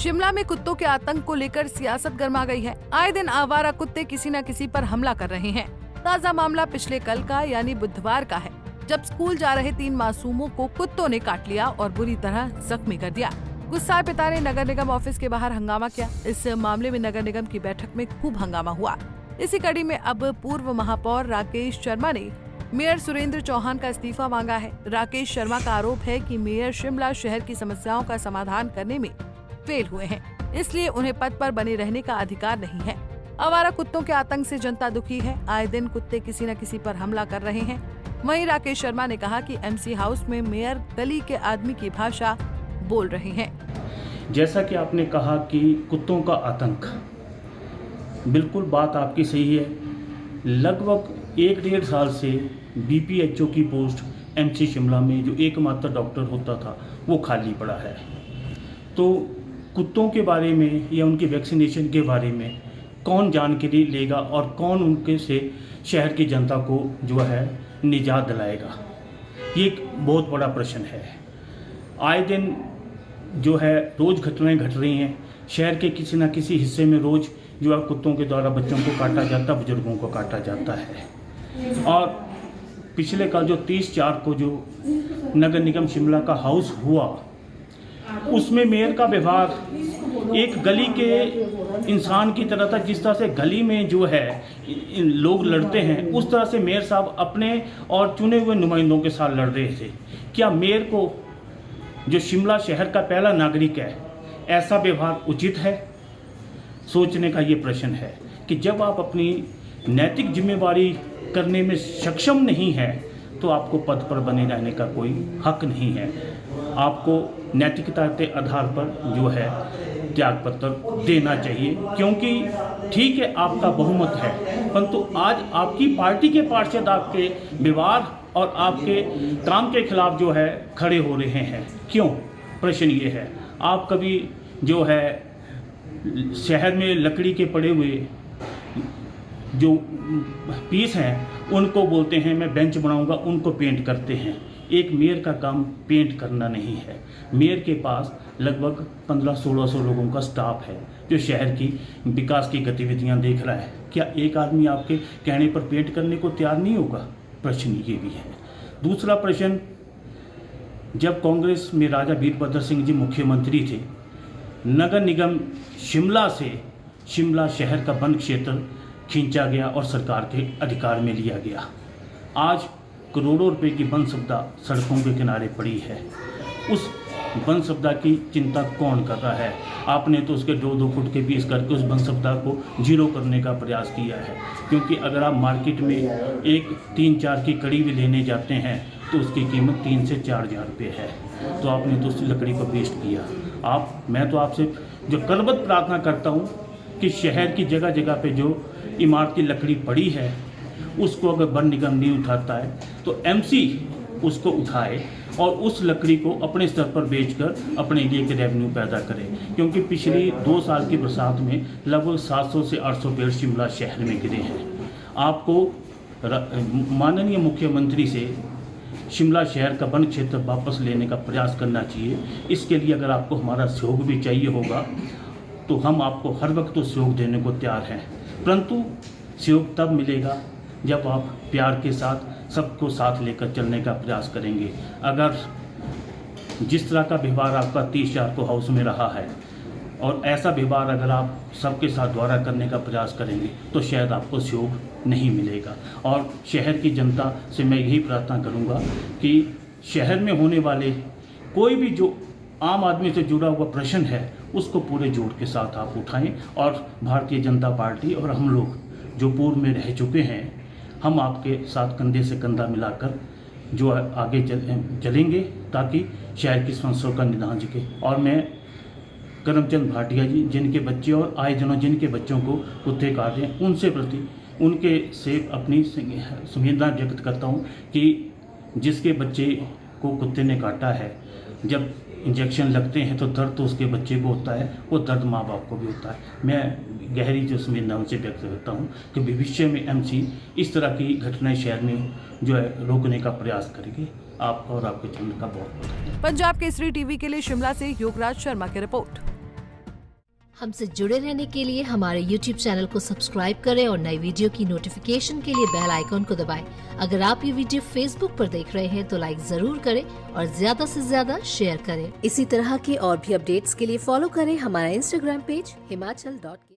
शिमला में कुत्तों के आतंक को लेकर सियासत गर्मा गई है। आए दिन आवारा कुत्ते किसी न किसी पर हमला कर रहे हैं। ताजा मामला पिछले कल का यानी बुधवार का है, जब स्कूल जा रहे 3 मासूमों को कुत्तों ने काट लिया और बुरी तरह जख्मी कर दिया। गुस्साए पिता ने नगर निगम ऑफिस के बाहर हंगामा किया। इस मामले में नगर निगम की बैठक में खूब हंगामा हुआ। इसी कड़ी में अब पूर्व महापौर राकेश शर्मा ने मेयर सुरेंद्र चौहान का इस्तीफा मांगा है। राकेश शर्मा का आरोप है कि मेयर शिमला शहर की समस्याओं का समाधान करने में फेल हुए हैं, इसलिए उन्हें पद पर बने रहने का अधिकार नहीं है। आवारा कुत्तों के आतंक से जनता दुखी है। आए दिन कुत्ते किसी न किसी पर हमला कर रहे हैं। वहीं राकेश शर्मा ने कहा कि एमसी हाउस में मेयर गली के आदमी की भाषा बोल रहे हैं। जैसा कि आपने कहा कि कुत्तों का आतंक, बिल्कुल बात आपकी सही है। लगभग 1-1.5 साल से बीपीएचओ की पोस्ट एमसी शिमला में जो एकमात्र डॉक्टर होता था वो खाली पड़ा है। तो कुत्तों के बारे में या उनकी वैक्सीनेशन के बारे में कौन जानकारी लेगा और कौन उनके से शहर की जनता को जो है निजात दिलाएगा, ये एक बहुत बड़ा प्रश्न है। आए दिन जो है रोज़ घटनाएं घट रही हैं। शहर के किसी न किसी हिस्से में रोज़ जो है कुत्तों के द्वारा बच्चों को काटा जाता, बुजुर्गों को काटा जाता है। और पिछले कल जो 30/4 को जो नगर निगम शिमला का हाउस हुआ, उसमें मेयर का व्यवहार एक गली के इंसान की तरह था। जिस तरह से गली में जो है लोग लड़ते हैं, उस तरह से मेयर साहब अपने और चुने हुए नुमाइंदों के साथ लड़ रहे थे। क्या मेयर को, जो शिमला शहर का पहला नागरिक है, ऐसा व्यवहार उचित है? सोचने का ये प्रश्न है कि जब आप अपनी नैतिक जिम्मेवारी करने में सक्षम नहीं है तो आपको पद पर बने रहने का कोई हक नहीं है। आपको नैतिकता के आधार पर जो है त्यागपत्र देना चाहिए, क्योंकि ठीक है आपका बहुमत है, परंतु आज आपकी पार्टी के पार्षद आपके व्यवहार और आपके काम के खिलाफ जो है खड़े हो रहे हैं। क्यों? प्रश्न ये है। आप कभी जो है शहर में लकड़ी के पड़े हुए जो पीस हैं उनको बोलते हैं मैं बेंच बनाऊंगा, उनको पेंट करते हैं। एक मेयर का काम पेंट करना नहीं है। मेयर के पास लगभग 1500-1600 लोगों का स्टाफ है जो शहर की विकास की गतिविधियां देख रहा है। क्या एक आदमी आपके कहने पर पेंट करने को तैयार नहीं होगा? प्रश्न ये भी है। दूसरा प्रश्न, जब कांग्रेस में राजा वीरभद्र सिंह जी मुख्यमंत्री थे, नगर निगम शिमला से शिमला शहर का वन क्षेत्र खींचा गया और सरकार के अधिकार में लिया गया। आज करोड़ों रुपए की वन संपदा सड़कों के किनारे पड़ी है। उस वन संपदा की चिंता कौन कर रहा है? आपने तो उसके 2-2 फुट के पीस करके उस वन संपदा को जीरो करने का प्रयास किया है। क्योंकि अगर आप मार्केट में एक 3-4 की कड़ी भी लेने जाते हैं तो उसकी कीमत 3 से 4 हज़ार रुपये है। तो आपने तो उस लकड़ी को वेस्ट किया। मैं तो आपसे जो करबद्ध प्रार्थना करता हूँ कि शहर की जगह जगह पे जो इमारती लकड़ी पड़ी है उसको अगर वन निगम नहीं उठाता है तो एमसी उसको उठाए और उस लकड़ी को अपने स्तर पर बेचकर अपने लिए एक रेवेन्यू पैदा करे। क्योंकि पिछली 2 साल की बरसात में लगभग 700 से 800 पेड़ शिमला शहर में गिरे हैं। आपको माननीय मुख्यमंत्री से शिमला शहर का वन क्षेत्र वापस लेने का प्रयास करना चाहिए। इसके लिए अगर आपको हमारा सहयोग भी चाहिए होगा तो हम आपको हर वक्त तो सहयोग देने को तैयार हैं, परंतु सहयोग तब मिलेगा जब आप प्यार के साथ सबको साथ लेकर चलने का प्रयास करेंगे। अगर जिस तरह का व्यवहार आपका 30/4 को हाउस में रहा है और ऐसा व्यवहार अगर आप सबके साथ द्वारा करने का प्रयास करेंगे तो शायद आपको सहयोग नहीं मिलेगा। और शहर की जनता से मैं यही प्रार्थना करूंगा कि शहर में होने वाले कोई भी जो आम आदमी से जुड़ा हुआ प्रश्न है उसको पूरे जोर के साथ आप उठाएं। और भारतीय जनता पार्टी और हम लोग जो पूर्व में रह चुके हैं, हम आपके साथ कंधे से कंधा मिलाकर जो है आगे चलेंगे ताकि शहर की समस्याओं का निदान सके। और मैं करमचंद भाटिया जी, जिनके बच्चे और आए दिनों जिनके बच्चों को कुत्ते काट रहे हैं, उनसे प्रति उनके से अपनी संवेदना व्यक्त करता हूं कि जिसके बच्चे को कुत्ते ने काटा है, जब इंजेक्शन लगते हैं तो दर्द तो उसके बच्चे को होता है, वो दर्द माँ बाप को भी होता है। मैं गहरी जो संवेदना उनसे व्यक्त करता हूँ कि भविष्य में एमसी इस तरह की घटनाएं शहर में जो है रोकने का प्रयास करेंगे। आपका और आपके चैनल का बहुत बहुत धन्यवाद। पंजाब केसरी टीवी के लिए शिमला से योगराज शर्मा की रिपोर्ट। हमसे जुड़े रहने के लिए हमारे YouTube चैनल को सब्सक्राइब करें और नई वीडियो की नोटिफिकेशन के लिए बेल आइकॉन को दबाएं। अगर आप ये वीडियो Facebook पर देख रहे हैं तो लाइक जरूर करें और ज्यादा से ज्यादा शेयर करें। इसी तरह के और भी अपडेट्स के लिए फॉलो करें हमारा Instagram पेज himachal.ke।